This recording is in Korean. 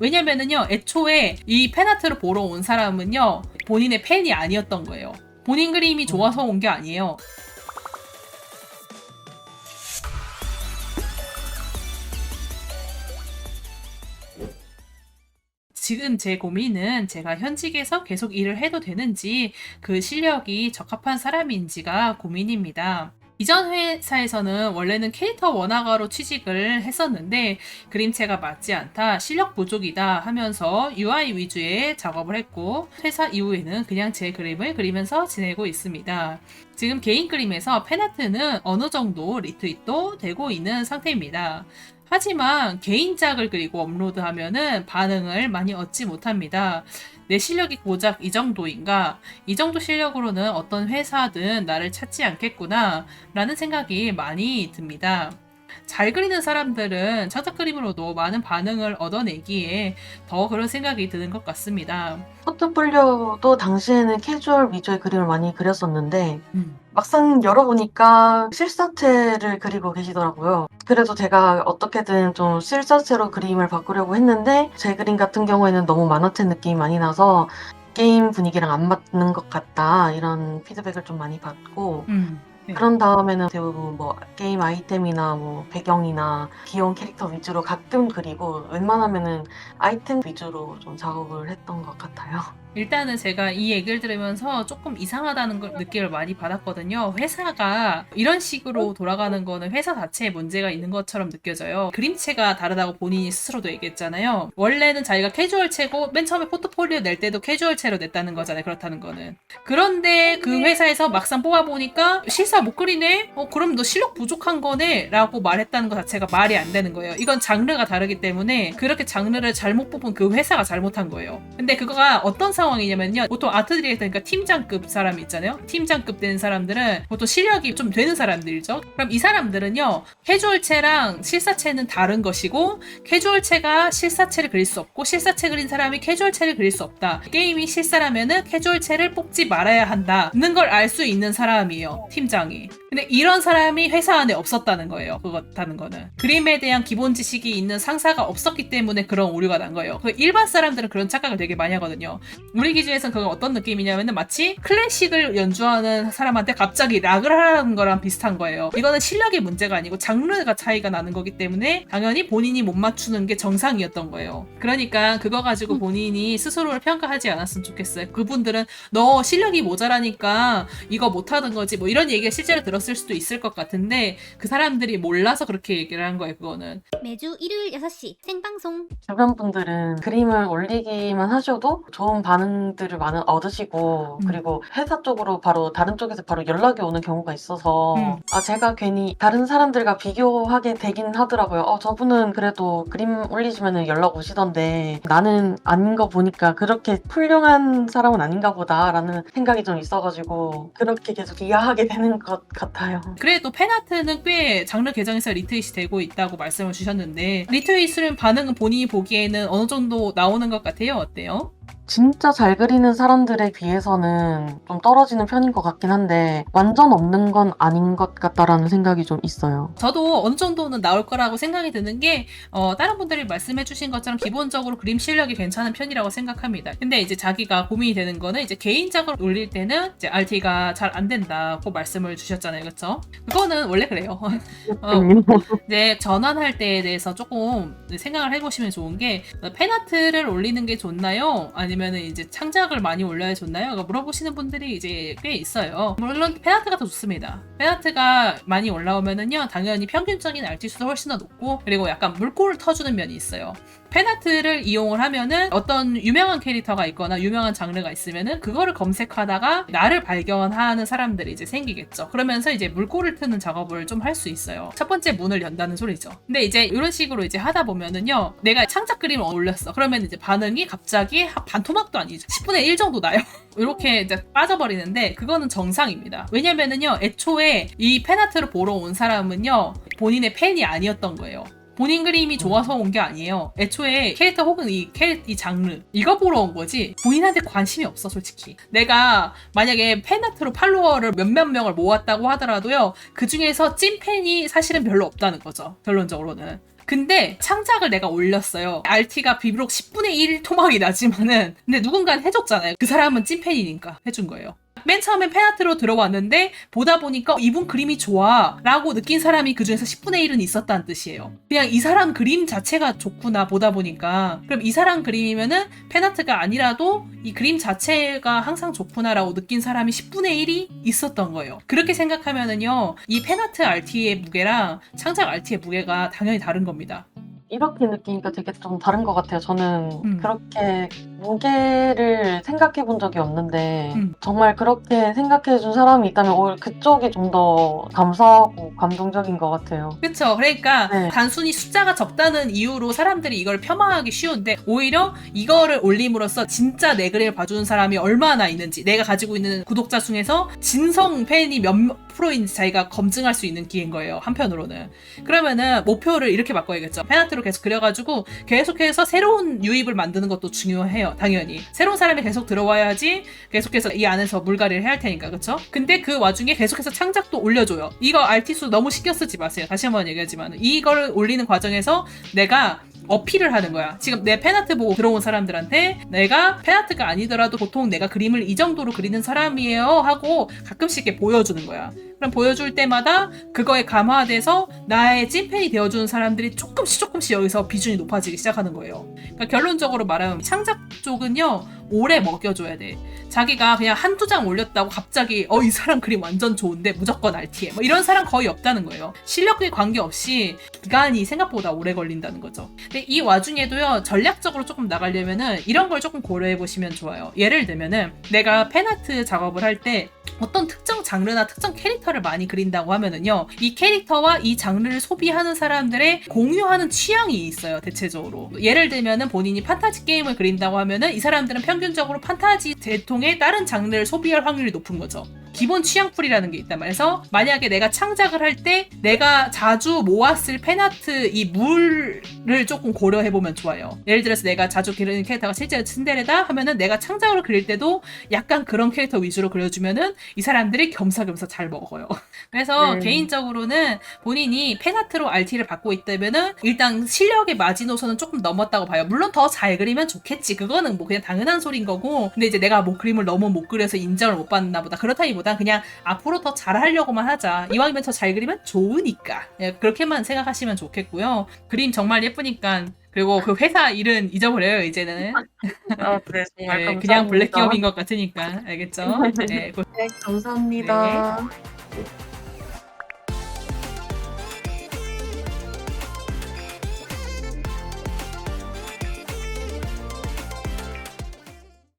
왜냐면은요, 애초에 이 팬아트를 보러 온 사람은요, 본인의 팬이 아니었던 거예요. 본인 그림이 좋아서 온 게 아니에요. 지금 제 고민은 제가 현직에서 계속 일을 해도 되는지, 그 실력이 적합한 사람인지가 고민입니다. 이전 회사에서는 원래는 캐릭터 원화가로 취직을 했었는데 그림체가 맞지 않다, 실력 부족이다 하면서 UI 위주의 작업을 했고, 퇴사 이후에는 그냥 제 그림을 그리면서 지내고 있습니다. 지금 개인 그림에서 팬아트는 어느 정도 리트윗도 되고 있는 상태입니다. 하지만 개인작을 그리고 업로드하면은 반응을 많이 얻지 못합니다. 내 실력이 고작 이 정도인가? 이 정도 실력으로는 어떤 회사든 나를 찾지 않겠구나 라는 생각이 많이 듭니다. 잘 그리는 사람들은 창작 그림으로도 많은 반응을 얻어내기에 더 그런 생각이 드는 것 같습니다. 포트폴리오도 당시에는 캐주얼 위주의 그림을 많이 그렸었는데 막상 열어보니까 실사체를 그리고 계시더라고요. 그래도 제가 어떻게든 좀 실사체로 그림을 바꾸려고 했는데 제 그림 같은 경우에는 너무 만화책 느낌이 많이 나서 게임 분위기랑 안 맞는 것 같다, 이런 피드백을 좀 많이 받고, 네. 그런 다음에는 대부분 뭐 게임 아이템이나 뭐 배경이나 귀여운 캐릭터 위주로 가끔 그리고, 웬만하면은 아이템 위주로 좀 작업을 했던 것 같아요. 일단은 제가 이 얘기를 들으면서 조금 이상하다는 걸 느낌을 많이 받았거든요. 회사가 이런 식으로 돌아가는 거는 회사 자체에 문제가 있는 것처럼 느껴져요. 그림체가 다르다고 본인이 스스로도 얘기했잖아요. 원래는 자기가 캐주얼체고 맨 처음에 포트폴리오 낼 때도 캐주얼체로 냈다는 거잖아요. 그렇다는 거는. 그런데 그 회사에서 막상 뽑아보니까 실사 못 그리네? 그럼 너 실력 부족한 거네? 라고 말했다는 것 자체가 말이 안 되는 거예요. 이건 장르가 다르기 때문에 그렇게 장르를 잘못 뽑은 그 회사가 잘못한 거예요. 근데 그거가 어떤 상황이냐면요, 보통 아트 디렉터니까 팀장급 사람이 있잖아요. 팀장급 된 사람들은 보통 실력이 좀 되는 사람들이죠. 그럼 이 사람들은요, 캐주얼체랑 실사체는 다른 것이고, 캐주얼체가 실사체를 그릴 수 없고 실사체 그린 사람이 캐주얼체를 그릴 수 없다, 게임이 실사라면은 캐주얼체를 뽑지 말아야 한다는 걸 알 수 있는 사람이에요, 팀장이. 근데 이런 사람이 회사 안에 없었다는 거예요. 그렇다는 거는 그림에 대한 기본 지식이 있는 상사가 없었기 때문에 그런 오류가 난 거예요. 그 일반 사람들은 그런 착각을 되게 많이 하거든요. 우리 기준에서는 그건 어떤 느낌이냐면은 마치 클래식을 연주하는 사람한테 갑자기 락을 하라는 거랑 비슷한 거예요. 이거는 실력의 문제가 아니고 장르가 차이가 나는 거기 때문에 당연히 본인이 못 맞추는 게 정상이었던 거예요. 그러니까 그거 가지고 본인이 스스로를 평가하지 않았으면 좋겠어요. 그분들은 너 실력이 모자라니까 이거 못하는 거지 뭐 이런 얘기가 실제로 들었을 수도 있을 것 같은데, 그 사람들이 몰라서 그렇게 얘기를 한 거예요. 그거는 매주 일요일 6시 생방송. 주변 분들은 그림을 올리기만 하셔도 좋은 반응들을 많이 얻으시고, 그리고 회사 쪽으로 바로 다른 쪽에서 바로 연락이 오는 경우가 있어서 제가 괜히 다른 사람들과 비교하게 되긴 하더라고요. 저분은 그래도 그림 올리시면 연락 오시던데 나는 아닌 거 보니까 그렇게 훌륭한 사람은 아닌가 보다라는 생각이 좀 있어가지고 그렇게 계속 이해하게 되는 것 같아요. 그래도 팬아트는 꽤 장르 개정에서 리트윗이 되고 있다고 말씀을 주셨는데, 리트윗은 반응은 본인이 보기에는 어느 정도 나오는 것 같아요? 어때요? 진짜 잘 그리는 사람들에 비해서는 좀 떨어지는 편인 것 같긴 한데 완전 없는 건 아닌 것 같다라는 생각이 좀 있어요. 저도 어느 정도는 나올 거라고 생각이 드는 게, 다른 분들이 말씀해 주신 것처럼 기본적으로 그림 실력이 괜찮은 편이라고 생각합니다. 근데 이제 자기가 고민이 되는 거는 이제 개인작을 올릴 때는 이제 RT가 잘 안 된다고 말씀을 주셨잖아요. 그렇죠? 그거는 원래 그래요. 이제 전환할 때에 대해서 조금 생각을 해보시면 좋은 게, 팬아트를 올리는 게 좋나요? 아니면 이제 창작을 많이 올려야 좋나요? 물어보시는 분들이 이제 꽤 있어요. 물론 팬아트가 더 좋습니다. 팬아트가 많이 올라오면은요, 당연히 평균적인 RT 수도 훨씬 더 높고, 그리고 약간 물꼬를 터주는 면이 있어요. 팬아트를 이용을 하면은 어떤 유명한 캐릭터가 있거나 유명한 장르가 있으면은 그거를 검색하다가 나를 발견하는 사람들이 이제 생기겠죠. 그러면서 이제 물꼬를 트는 작업을 좀 할 수 있어요. 첫 번째 문을 연다는 소리죠. 근데 이제 이런 식으로 이제 하다 보면은요, 내가 창작 그림을 올렸어. 그러면 이제 반응이 갑자기 반 토막도 아니죠. 10분의 1 정도 나요. 이렇게 이제 빠져버리는데 그거는 정상입니다. 왜냐면은요, 애초에 이 팬아트를 보러 온 사람은요, 본인의 팬이 아니었던 거예요. 본인 그림이 좋아서 온 게 아니에요. 애초에 캐릭터 혹은 이 장르 이거 보러 온 거지 본인한테 관심이 없어. 솔직히 내가 만약에 팬아트로 팔로워를 몇몇 명을 모았다고 하더라도요, 그 중에서 찐팬이 사실은 별로 없다는 거죠. 결론적으로는. 근데 창작을 내가 올렸어요. RT가 비록 10분의 1 토막이 나지만은 근데 누군가는 해줬잖아요. 그 사람은 찐팬이니까 해준 거예요. 맨 처음엔 팬아트로 들어왔는데 보다 보니까 이분 그림이 좋아 라고 느낀 사람이 그 중에서 10분의 1은 있었다는 뜻이에요. 그냥 이 사람 그림 자체가 좋구나 보다 보니까 그럼 이 사람 그림이면은 팬아트가 아니라도 이 그림 자체가 항상 좋구나 라고 느낀 사람이 10분의 1이 있었던 거예요. 그렇게 생각하면은요 이 팬아트 RT의 무게랑 창작 RT의 무게가 당연히 다른 겁니다. 이렇게 느끼니까 되게 좀 다른 것 같아요. 저는 음. 그렇게 무게를 생각해 본 적이 없는데 음. 정말 그렇게 생각해 준 사람이 있다면 오히려 그쪽이 좀 더 감사하고 감동적인 것 같아요. 그쵸. 그러니까 네. 단순히 숫자가 적다는 이유로 사람들이 이걸 폄하하기 쉬운데 오히려 이거를 올림으로써 진짜 내 글을 봐주는 사람이 얼마나 있는지 내가 가지고 있는 구독자 중에서 진성 팬이 몇 프로인지 자기가 검증할 수 있는 기회인 거예요. 한편으로는. 그러면은 목표를 이렇게 바꿔야겠죠. 팬아트로 계속 그려가지고 계속해서 새로운 유입을 만드는 것도 중요해요. 당연히. 새로운 사람이 계속 들어와야지 계속해서 이 안에서 물갈이를 해야 할 테니까. 그쵸? 근데 그 와중에 계속해서 창작도 올려줘요. 이거 RT수 너무 신경 쓰지 마세요. 다시 한번 얘기하지만 이걸 올리는 과정에서 내가 어필을 하는 거야. 지금 내 팬아트 보고 들어온 사람들한테 내가 팬아트가 아니더라도 보통 내가 그림을 이 정도로 그리는 사람이에요 하고 가끔씩 이렇게 보여주는 거야. 그럼 보여줄 때마다 그거에 감화돼서 나의 찐팬이 되어주는 사람들이 조금씩 여기서 비중이 높아지기 시작하는 거예요. 그러니까 결론적으로 말하면 창작 쪽은요 오래 먹여줘야 돼. 자기가 그냥 한두 장 올렸다고 갑자기 이 사람 그림 완전 좋은데 무조건 RT해 뭐 이런 사람 거의 없다는 거예요. 실력에 관계없이 기간이 생각보다 오래 걸린다는 거죠. 근데 이 와중에도요 전략적으로 조금 나가려면은 이런 걸 조금 고려해 보시면 좋아요. 예를 들면은 내가 팬아트 작업을 할 때 어떤 특정 장르나 특정 캐릭터를 많이 그린다고 하면은요 이 캐릭터와 이 장르를 소비하는 사람들의 공유하는 취향이 있어요. 대체적으로 예를 들면은 본인이 판타지 게임을 그린다고 하면은 이 사람들은 평균적으로 판타지 계통의 다른 장르를 소비할 확률이 높은 거죠. 기본 취향풀이라는 게 있단 말이에요. 만약에 내가 창작을 할 때 내가 자주 모았을 팬아트 이 물을 조금 고려해보면 좋아요. 예를 들어서 내가 자주 그리는 캐릭터가 실제로 츤데레다 하면은 내가 창작을 그릴 때도 약간 그런 캐릭터 위주로 그려주면은 이 사람들이 겸사겸사 잘 먹어요. 그래서 개인적으로는 본인이 팬아트로 RT를 받고 있다면은 일단 실력의 마지노선은 조금 넘었다고 봐요. 물론 더 잘 그리면 좋겠지. 그거는 뭐 그냥 당연한 소린 거고. 근데 이제 내가 뭐 그림을 너무 못 그려서 인정을 못 받나 보다. 그렇다기보다 그냥 앞으로 더 잘하려고만 하자. 이왕이면 더 잘 그리면 좋으니까. 예, 그렇게만 생각하시면 좋겠고요. 그림 정말 예쁘니까. 그리고 그 회사 일은 잊어버려요, 이제는. 네, 정말 네, 감사합니다. 그냥 블랙 기업인 것 같으니까. 알겠죠? 네, 네, 감사합니다. 네.